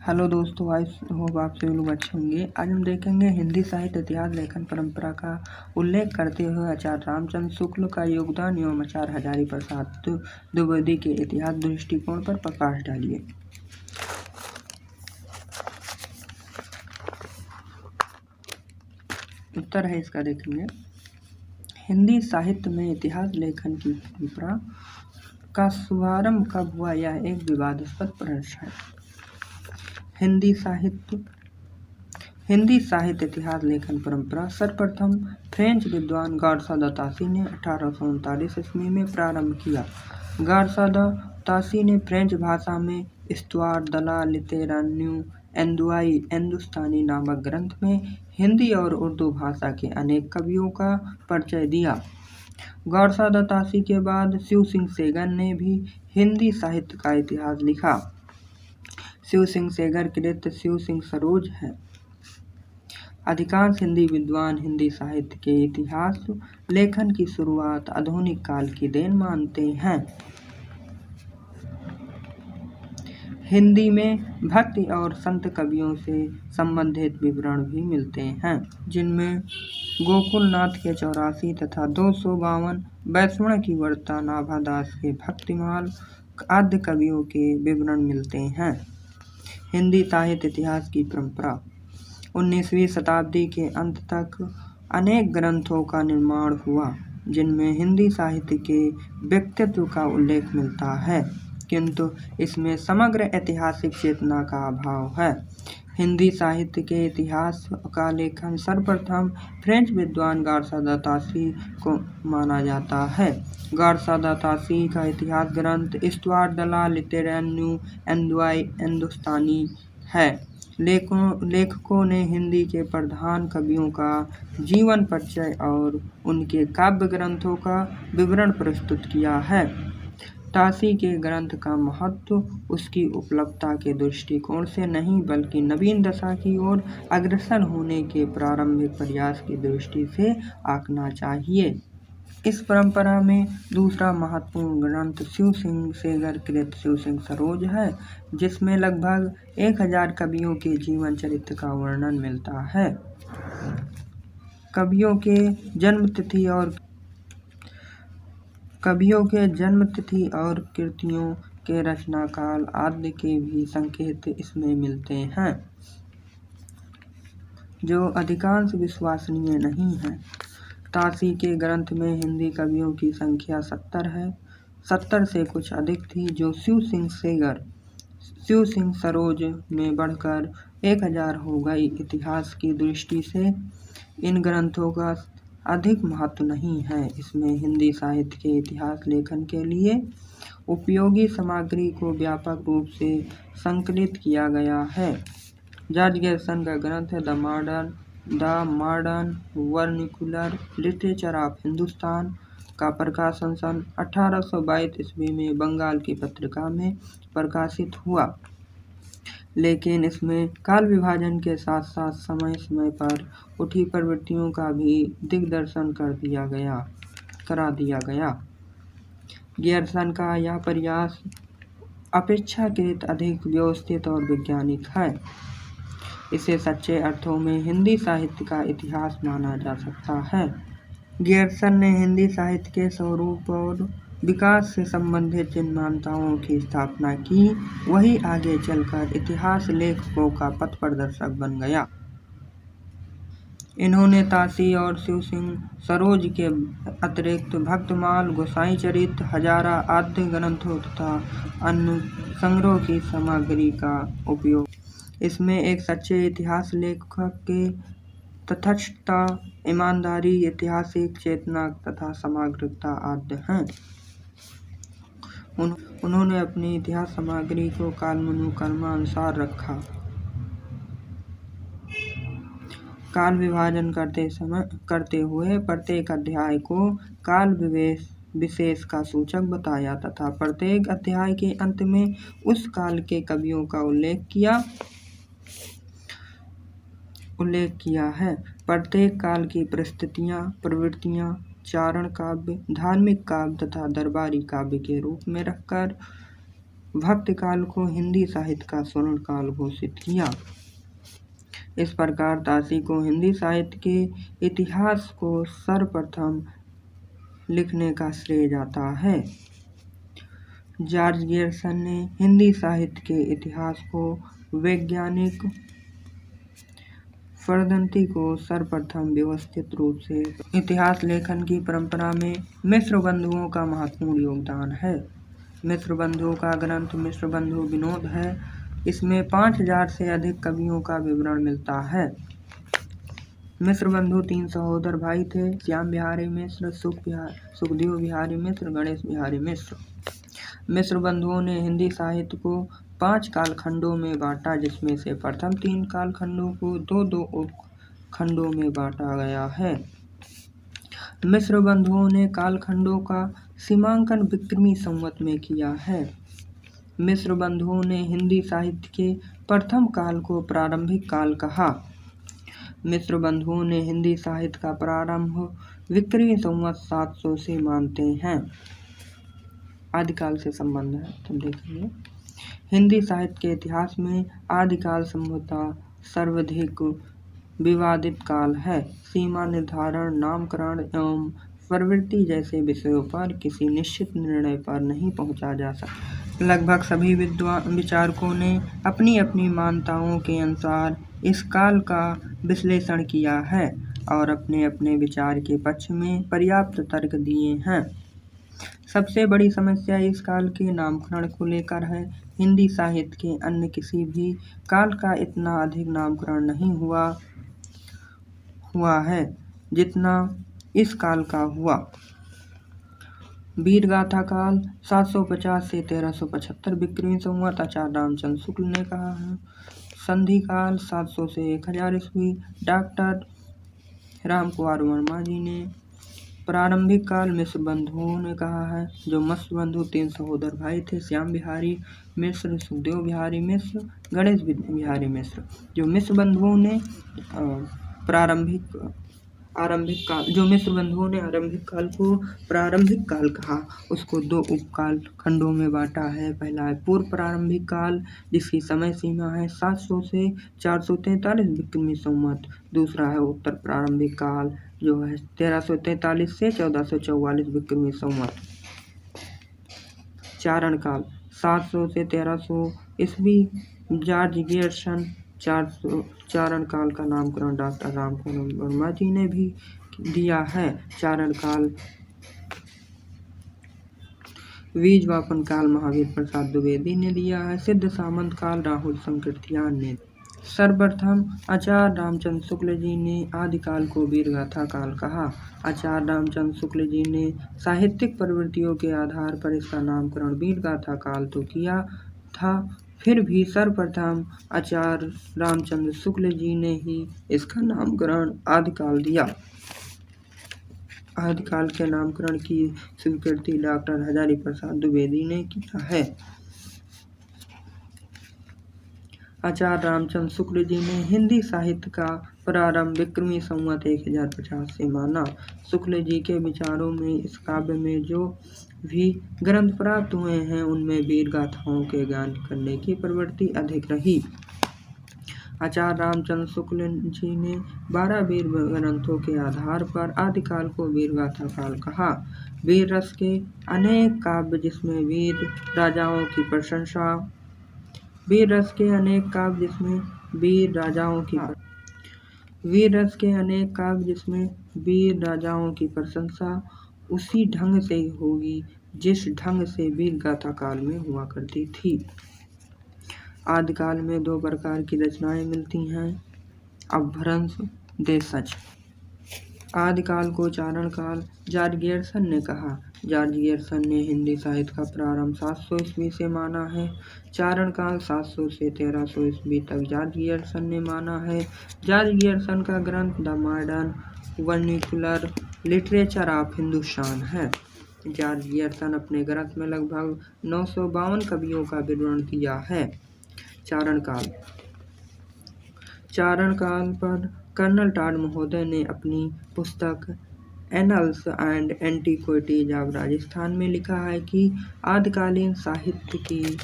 Hello दोस्तों, I hope आप सभी लोग अच्छे होंगे। आज हम देखेंगे हिंदी साहित्य इतिहास लेखन परंपरा का उल्लेख करते हुए आचार्य रामचंद्र शुक्ल का योगदान एवं आचार्य हजारी प्रसाद द्विवेदी के इतिहास दृष्टिकोण पर प्रकाश डालिए। उत्तर है इसका देखेंगे। हिंदी साहित्य में इतिहास लेखन की परंपरा का शुभारंभ कब हुआ, यह एक विवादास्पद प्रश्न है। हिंदी साहित्य इतिहास लेखन परंपरा सर्वप्रथम फ्रेंच विद्वान गार्सा द तासी ने 1839 ईस्वी में प्रारंभ किया। गार्सा द तासी ने फ्रेंच भाषा में इस्तवार द ला लिटेरेन्यू एंदुआई हिंदुस्तानी नामक ग्रंथ में हिंदी और उर्दू भाषा के अनेक कवियों का परिचय दिया। गार्सा द तासी के बाद शिव सिंह सेगर ने भी हिंदी साहित्य का इतिहास लिखा। शिव सिंह सेगर कृत शिव सिंह सरोज है। अधिकांश हिंदी विद्वान हिंदी साहित्य के इतिहास लेखन की शुरुआत आधुनिक काल की देन मानते हैं। हिंदी में भक्ति और संत कवियों से संबंधित विवरण भी मिलते हैं, जिनमें गोकुलनाथ के 84 तथा 252, वैष्णव की वर्ता, नाभादास के भक्तिमाल आदि कवियों के विवरण मिलते हैं। हिंदी साहित्य इतिहास की परंपरा 19वीं शताब्दी के अंत तक अनेक ग्रंथों का निर्माण हुआ, जिनमें हिंदी साहित्य के व्यक्तित्व का उल्लेख मिलता है, किंतु इसमें समग्र ऐतिहासिक चेतना का अभाव है। हिंदी साहित्य के इतिहास का लेखन सर्वप्रथम फ्रेंच विद्वान गार्सा द तासी को माना जाता है। गार्सा द तासी का इतिहास ग्रंथ इस्तवार द ला लिटेरेन्यू एंदुआई हिंदुस्तानी है। लेखकों ने हिंदी के प्रधान कवियों का जीवन परिचय और उनके काव्य ग्रंथों का विवरण प्रस्तुत किया है। तासी के ग्रंथ का महत्व उसकी उपलब्धता के दृष्टिकोण से नहीं, बल्कि नवीन दशा की ओर अग्रसर होने के प्रारंभिक प्रयास की दृष्टि से आंकना चाहिए। इस परंपरा में दूसरा महत्वपूर्ण ग्रंथ शिव सिंह सेगर कृत शिव सिंह सरोज है, जिसमें लगभग 1000 कवियों के जीवन चरित्र का वर्णन मिलता है। कवियों के जन्म तिथि और कृतियों के रचना काल आदि के भी संकेत इसमें मिलते हैं, जो अधिकांश विश्वसनीय नहीं है। तासी के ग्रंथ में हिंदी कवियों की संख्या 70 है। 70 से कुछ अधिक थी, जो शिव सिंह सरोज में बढ़कर 1000 हो गई। इतिहास की दृष्टि से इन ग्रंथों का अधिक महत्व नहीं है। इसमें हिंदी साहित्य के इतिहास लेखन के लिए उपयोगी सामग्री को व्यापक रूप से संकलित किया गया है। जॉर्ज गैरसन का ग्रंथ है the modern vernacular literature of Hindustan का प्रकाशन सन 1822 ईस्वी में बंगाल की पत्रिका में प्रकाशित हुआ, लेकिन इसमें काल विभाजन के साथ साथ समय समय पर उठी प्रवृत्तियों का भी दिग्दर्शन करा दिया गया। गियर्सन का यह प्रयास अपेक्षाकृत अधिक व्यवस्थित और वैज्ञानिक है। इसे सच्चे अर्थों में हिंदी साहित्य का इतिहास माना जा सकता है। गियर्सन ने हिंदी साहित्य के स्वरूप और विकास से संबंधित जिन मान्यताओं की स्थापना की, वही आगे चलकर इतिहास लेखकों का पथ प्रदर्शक बन गया। इन्होंने तासी और शिव सिंह सरोज के अतिरिक्त भक्तमाल, गोसाई चरित, हजारा आदि ग्रंथों तथा अन्य संग्रह की सामग्री का उपयोग। इसमें एक सच्चे इतिहास लेखक के तटस्थता, ईमानदारी, ऐतिहासिक चेतना तथा समग्रता आदि हैं। उन्होंने अपनी इतिहास सामग्री को कालानुक्रमानुसार रखा। काल विभाजन करते हुए प्रत्येक अध्याय को काल विशेष का सूचक बताया तथा प्रत्येक अध्याय के अंत में उस काल के कवियों का उल्लेख किया है। प्रत्येक काल की परिस्थितियां, प्रवृत्तियां चारण काव्य, धार्मिक काव्य तथा दरबारी काव्य के रूप में रखकर भक्ति काल को हिंदी साहित्य का स्वर्ण काल घोषित किया। इस प्रकार ताशी को हिंदी साहित्य के इतिहास को सर्वप्रथम लिखने का श्रेय जाता है। जॉर्ज गैरिसन ने हिंदी साहित्य के इतिहास को वैज्ञानिक पद्धति को सर्वप्रथम व्यवस्थित रूप से इतिहास लेखन की परंपरा में मिश्र बंधुओं का महत्वपूर्ण योगदान है। मिश्र बंधुओं का ग्रंथ मिश्र बंधु विनोद है। इसमें 5000 से अधिक कवियों का विवरण मिलता है। मिश्र बंधु 3 सहोदर भाई थे, श्याम बिहारी मिश्र, सुखदेव बिहारी मिश्र, गणेश बिहारी मिश्र। मिश्र बंधुओं ने हिंदी साहित्य को 5 कालखंडों में बांटा, जिसमें से प्रथम 3 कालखंडों को 2-2 उपखंडों में बांटा गया है। मिश्र बंधुओं ने कालखंडों का सीमांकन विक्रमी संवत में किया है। मिश्र बंधुओं ने हिंदी साहित्य के प्रथम काल को प्रारंभिक काल कहा। मिश्र बंधुओं ने हिंदी साहित्य का प्रारंभ विक्रमी संवत 700 से मानते हैं। आदिकाल से संबंध है, तो देखेंगे। हिंदी साहित्य के इतिहास में आदिकाल संभवतः सर्वाधिक विवादित काल है। सीमा निर्धारण, नामकरण एवं प्रवृत्ति जैसे विषयों पर किसी निश्चित निर्णय पर नहीं पहुंचा जा सकता। लगभग सभी विचारकों ने अपनी अपनी मान्यताओं के अनुसार इस काल का विश्लेषण किया है और अपने अपने विचार के पक्ष में पर्याप्त तर्क दिए हैं। सबसे बड़ी समस्या इस काल के नामकरण को लेकर है। हिंदी साहित्य के अन्य किसी भी काल का इतना अधिक नामकरण नहीं हुआ है जितना इस काल का हुआ। वीरगाथा काल 750 से 1375 विक्रमी संवत आचार्य रामचंद्र शुक्ल ने कहा है। संधि काल 700 से 1000 ईस्वी डॉक्टर रामकुमार वर्मा जी ने। प्रारंभिक काल मिश्र बंधुओं ने कहा है। जो मिश्र बंधु 3 सहोदर भाई थे, श्याम बिहारी मिश्र, सुखदेव बिहारी मिश्र, गणेश बिहारी मिश्र। जो मिश्र बंधुओं ने आरंभिक काल को प्रारंभिक काल कहा, उसको 2 उपकाल खंडों में बांटा है। पहला है पूर्व प्रारंभिक काल, जिसकी समय सीमा है 700 से 443 विक्रमी संवत। दूसरा है उत्तर प्रारंभिक काल, जो है 1343 से 1444 विक्रमी संवत। चारण काल 700 से 1300 ईस्वी। जॉर्ज गैरिसन चारण काल का नामकरण डॉक्टर रामकुमार वर्मा जी ने भी दिया है। चारण काल बीजवापन काल महावीर प्रसाद द्विवेदी ने दिया है। सिद्ध सामंत काल राहुल संकीर्तियान ने। सर्वप्रथम आचार्य रामचंद्र शुक्ल जी ने आदिकाल को वीरगाथा काल कहा। आचार्य रामचंद्र शुक्ल जी ने साहित्यिक प्रवृत्तियों के आधार पर इसका नामकरण वीरगाथा काल तो किया था, फिर भी सर्वप्रथम आचार्य रामचंद्र शुक्ल जी ने ही इसका नामकरण आदिकाल दिया। आदिकाल के नामकरण की स्वीकृति डॉक्टर हजारी प्रसाद द्विवेदी ने किया है। आचार्य रामचंद्र शुक्ल जी ने हिंदी साहित्य का प्रारंभ विक्रमी संवत 1050 से माना। शुक्ल जी के विचारों में इस काव्य में जो भी ग्रंथ प्राप्त हुए हैं उनमें वीर गाथाओं के गान करने की प्रवृत्ति अधिक रही। आचार्य रामचंद्र शुक्ल जी ने 12 वीर ग्रंथों के आधार पर आदिकाल को वीरगाथा काल कहा। वीर रस के अनेक काव्य जिसमें वीर राजाओं की प्रशंसा वीर रस के अनेक काव्य जिसमें वीर राजाओं की प्रशंसा उसी ढंग से होगी जिस ढंग से वीरगाथा काल में हुआ करती थी। आदिकाल में 2 प्रकार की रचनाएं मिलती हैं, अपभ्रंश, देशज। आदिकाल को चारण काल जॉर्ज गैरिसन ने कहा। जॉर्ज गैरिसन ने हिंदी साहित्य का प्रारंभ 700 ईस्वी से माना है। चारण काल 700 से 1300 ईस्वी तक जॉर्ज गैरिसन ने माना है। जॉर्ज गैरिसन का ग्रंथ the modern vernacular literature of Hindustan है। जॉर्ज गैरिसन अपने ग्रंथ में लगभग 952 कवियों का विवरण दिया है। चारण काल पर कर्नल टॉड महोदय ने अपनी पुस्तक annuls and antiquities of Rajasthan में लिखा है कि आदिकालीन साहित्य की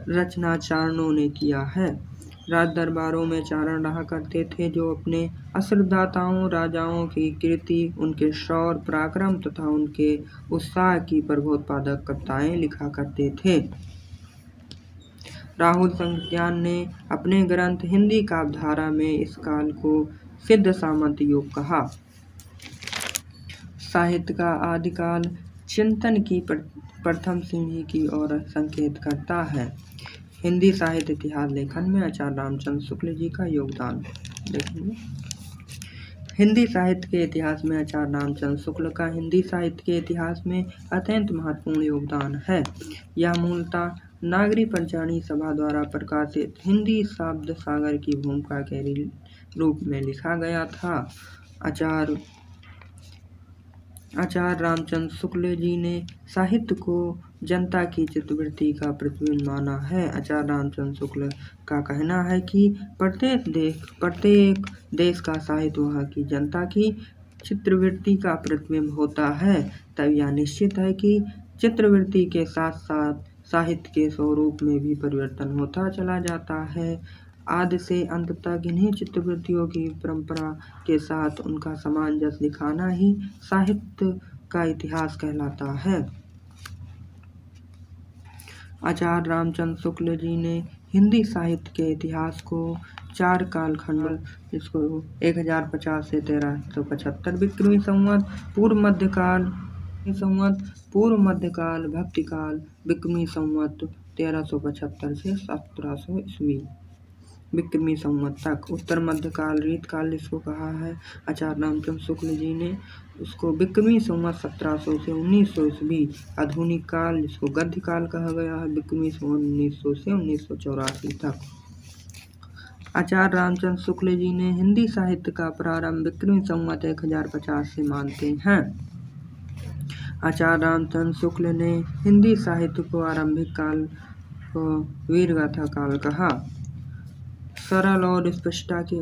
रचनाचारणों ने किया है। राज दरबारों में चारण रहा करते थे जो अपने असरदाताओं राजाओं की कीर्ति, उनके शौर्य पराक्रम तथा उनके उत्साह की प्रबोधपादक कविताएं लिखा करते थे। राहुल संज्ञान ने अपने ग्रंथ हिंदी काव्यधारा में इस काल को सिद्ध सामंत युग कहा। साहित्य का आदिकाल चिंतन की प्रथम सीढ़ी की ओर संकेत करता है। हिंदी साहित्य इतिहास लेखन में आचार्य रामचंद्र शुक्ल जी का योगदान देखेंगे। हिंदी साहित्य के इतिहास में आचार्य रामचंद्र शुक्ल का हिंदी साहित्य के इतिहास में अत्यंत महत्वपूर्ण योगदान है। यह मूलतः नागरी पंचाणी सभा द्वारा प्रकाशित हिंदी शब्द सागर की भूमिका के रूप में लिखा गया था। आचार्य रामचंद्र शुक्ल जी ने साहित्य को जनता की चित्तवृत्ति का प्रतिबिंब माना है। आचार्य रामचंद्र शुक्ल का कहना है कि प्रत्येक देश का साहित्य वहाँ की जनता की चित्तवृत्ति का प्रतिबिंब होता है। तब यह निश्चित है कि चित्तवृत्ति के साथ साथ साहित्य के स्वरूप में भी परिवर्तन होता चला जाता है। आदि से अंत तक इन्हीं चित्तवृत्तियों की परंपरा के साथ उनका सामंजस्य दिखाना ही साहित्य का इतिहास कहलाता है। आचार्य रामचंद्र शुक्ल जी ने हिंदी साहित्य के इतिहास को 4 कालखंडों, जिसको 1050 से 1375 विक्रमी संवत, पूर्व मध्यकाल, भक्तिकाल, विक्रमी संवत 1375 से 1700 ईस्वी विक्रमी संवत तक, उत्तर मध्यकाल, रीतकाल जिसको कहा है आचार्य रामचंद्र शुक्ल जी ने, उसको विक्रमी संवत 1700 से 1900 ईस्वी, आधुनिक काल जिसको गद्य काल कहा गया है, विक्रमी संवत 1900 से 1984 तक। आचार्य रामचंद्र शुक्ल जी ने हिंदी साहित्य का प्रारंभ विक्रमी संवत 1050 से मानते हैं। आचार्य रामचंद्र शुक्ल ने हिंदी साहित्य को आरंभिक काल को वीरगाथा काल कहा। सरल और स्पष्टता के